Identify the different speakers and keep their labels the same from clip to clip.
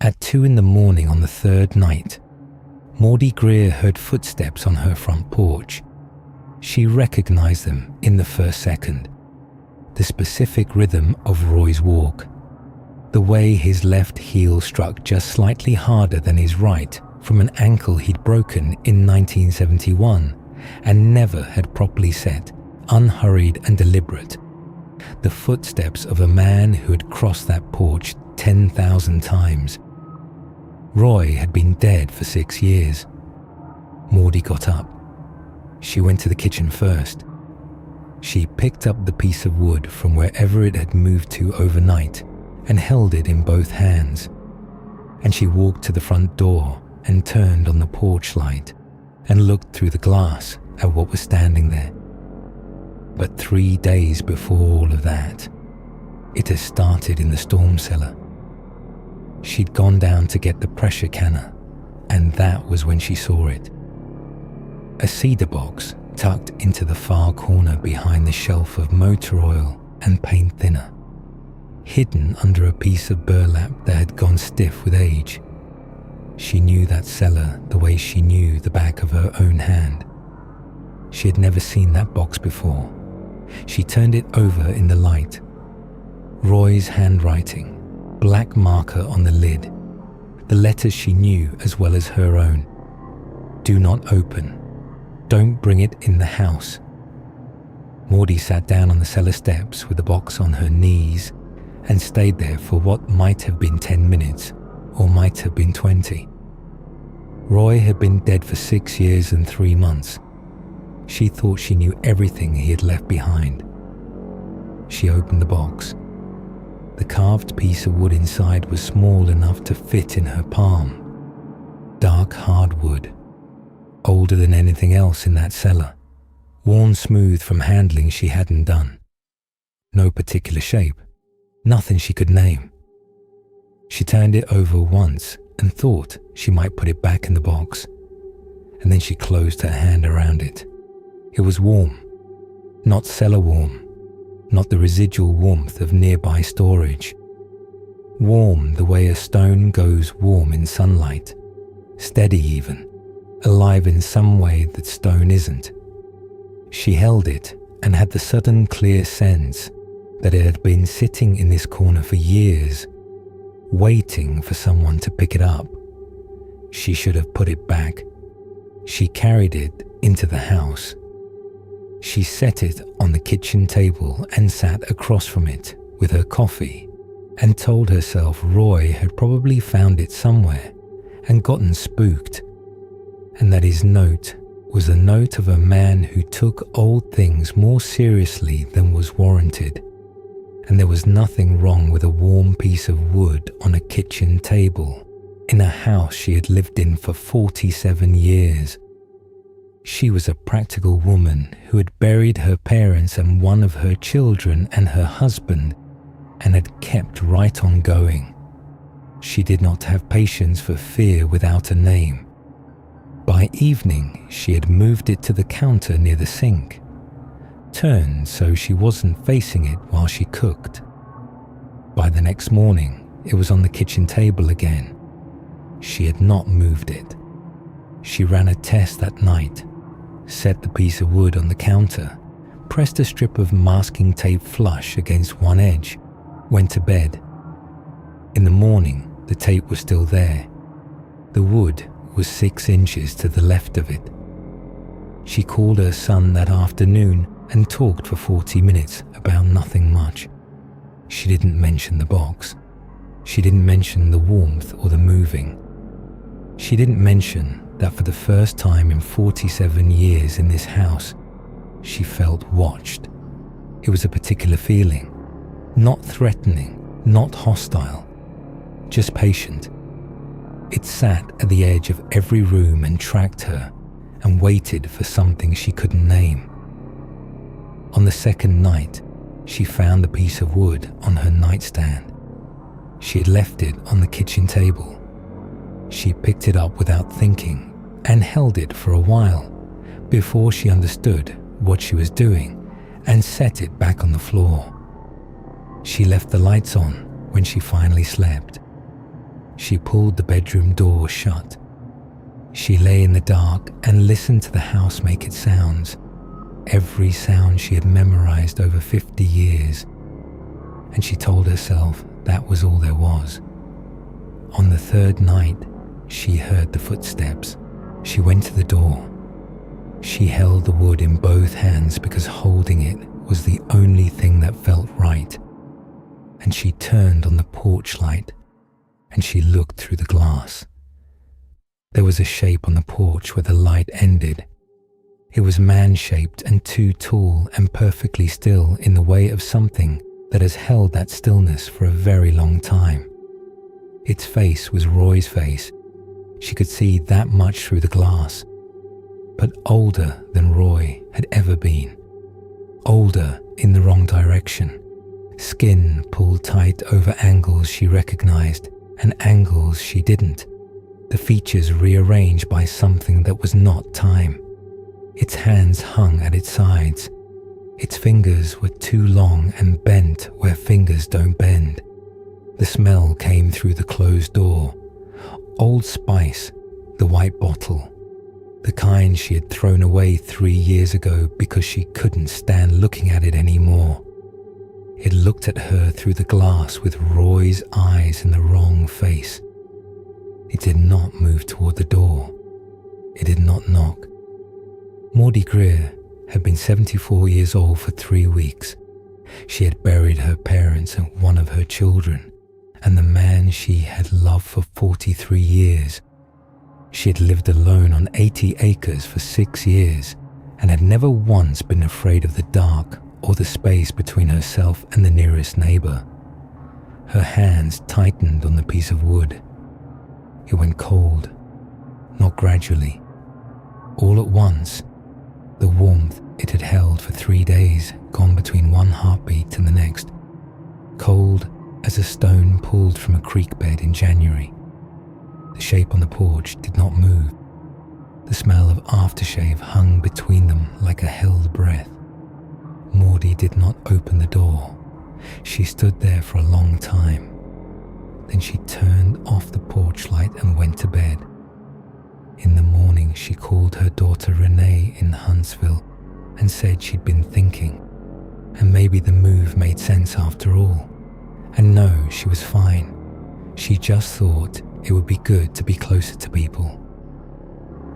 Speaker 1: At 2 a.m. on the third night, Maudie Greer heard footsteps on her front porch. She recognized them in the first second. The specific rhythm of Roy's walk. The way his left heel struck just slightly harder than his right from an ankle he'd broken in 1971 and never had properly set, unhurried and deliberate. The footsteps of a man who had crossed that porch 10,000 times. Roy had been dead for 6 years. Maudie got up. She went to the kitchen first. She picked up the piece of wood from wherever it had moved to overnight and held it in both hands. And she walked to the front door and turned on the porch light and looked through the glass at what was standing there. But 3 days before all of that, it had started in the storm cellar. She'd gone down to get the pressure canner, and that was when she saw it. A cedar box tucked into the far corner behind the shelf of motor oil and paint thinner, hidden under a piece of burlap that had gone stiff with age. She knew that cellar the way she knew the back of her own hand. She had never seen that box before. She turned it over in the light. Roy's handwriting, black marker on the lid, the letters she knew as well as her own. Do not open. Don't bring it in the house. Maudie sat down on the cellar steps with the box on her knees and stayed there for what might have been 10 minutes or might have been 20. Roy had been dead for 6 years and 3 months. She thought she knew everything he had left behind. She opened the box. The carved piece of wood inside was small enough to fit in her palm. Dark hardwood, older than anything else in that cellar, worn smooth from handling she hadn't done. No particular shape, nothing she could name. She turned it over once and thought she might put it back in the box, and then she closed her hand around it. It was warm, not cellar warm, not the residual warmth of nearby storage. Warm the way a stone goes warm in sunlight, steady even, alive in some way that stone isn't. She held it and had the sudden clear sense that it had been sitting in this corner for years, waiting for someone to pick it up. She should have put it back. She carried it into the house. She set it on the kitchen table and sat across from it with her coffee and told herself Roy had probably found it somewhere and gotten spooked, and that his note was the note of a man who took old things more seriously than was warranted, and there was nothing wrong with a warm piece of wood on a kitchen table in a house she had lived in for 47 years. She was a practical woman who had buried her parents and one of her children and her husband and had kept right on going. She did not have patience for fear without a name. By evening, she had moved it to the counter near the sink, turned so she wasn't facing it while she cooked. By the next morning, it was on the kitchen table again. She had not moved it. She ran a test that night, set the piece of wood on the counter, pressed a strip of masking tape flush against one edge, went to bed. In the morning, the tape was still there. The wood was 6 inches to the left of it. She called her son that afternoon and talked for 40 minutes about nothing much. She didn't mention the box. She didn't mention the warmth or the moving. She didn't mention that for the first time in 47 years in this house, she felt watched. It was a particular feeling, not threatening, not hostile, just patient. It sat at the edge of every room and tracked her and waited for something she couldn't name. On the second night, she found the piece of wood on her nightstand. She had left it on the kitchen table. She picked it up without thinking and held it for a while before she understood what she was doing and set it back on the floor. She left the lights on when she finally slept. She pulled the bedroom door shut. She lay in the dark and listened to the house make its sounds, every sound she had memorized over 50 years, and she told herself that was all there was. On the third night, she heard the footsteps. She went to the door. She held the wood in both hands because holding it was the only thing that felt right. And she turned on the porch light and she looked through the glass. There was a shape on the porch where the light ended. It was man-shaped and too tall and perfectly still in the way of something that has held that stillness for a very long time. Its face was Roy's face. She could see that much through the glass, but older than Roy had ever been. Older in the wrong direction. Skin pulled tight over angles she recognized and angles she didn't. The features rearranged by something that was not time. Its hands hung at its sides. Its fingers were too long and bent where fingers don't bend. The smell came through the closed door. Old Spice, the white bottle. The kind she had thrown away 3 years ago because she couldn't stand looking at it anymore. It looked at her through the glass with Roy's eyes in the wrong face. It did not move toward the door. It did not knock. Maudie Greer had been 74 years old for 3 weeks. She had buried her parents and one of her children, and the man she had loved for 43 years. She had lived alone on 80 acres for 6 years and had never once been afraid of the dark or the space between herself and the nearest neighbor. Her hands tightened on the piece of wood. It went cold, not gradually. All at once, the warmth it had held for 3 days gone between one heartbeat and the next, cold as a stone pulled from a creek bed in January. The shape on the porch did not move. The smell of aftershave hung between them like a held breath. Maudie did not open the door. She stood there for a long time. Then she turned off the porch light and went to bed. In the morning, she called her daughter Renee in Huntsville and said she'd been thinking, and maybe the move made sense after all. And no, she was fine. She just thought it would be good to be closer to people.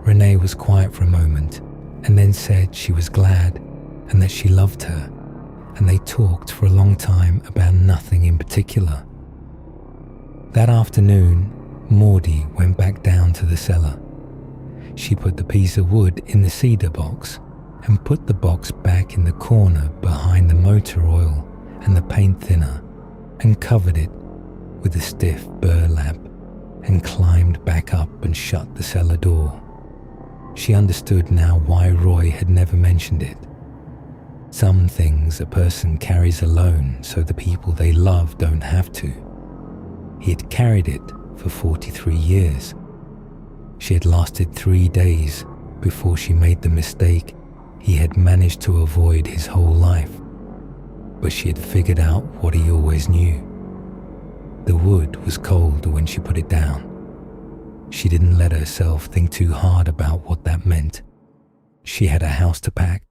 Speaker 1: Renee was quiet for a moment and then said she was glad and that she loved her, and they talked for a long time about nothing in particular. That afternoon, Maudie went back down to the cellar. She put the piece of wood in the cedar box and put the box back in the corner behind the motor oil and the paint thinner and covered it with a stiff burlap and climbed back up and shut the cellar door. She understood now why Roy had never mentioned it. Some things a person carries alone so the people they love don't have to. He had carried it for 43 years. She had lasted 3 days before she made the mistake he had managed to avoid his whole life. But she had figured out what he always knew. The wood was cold when she put it down. She didn't let herself think too hard about what that meant. She had a house to pack.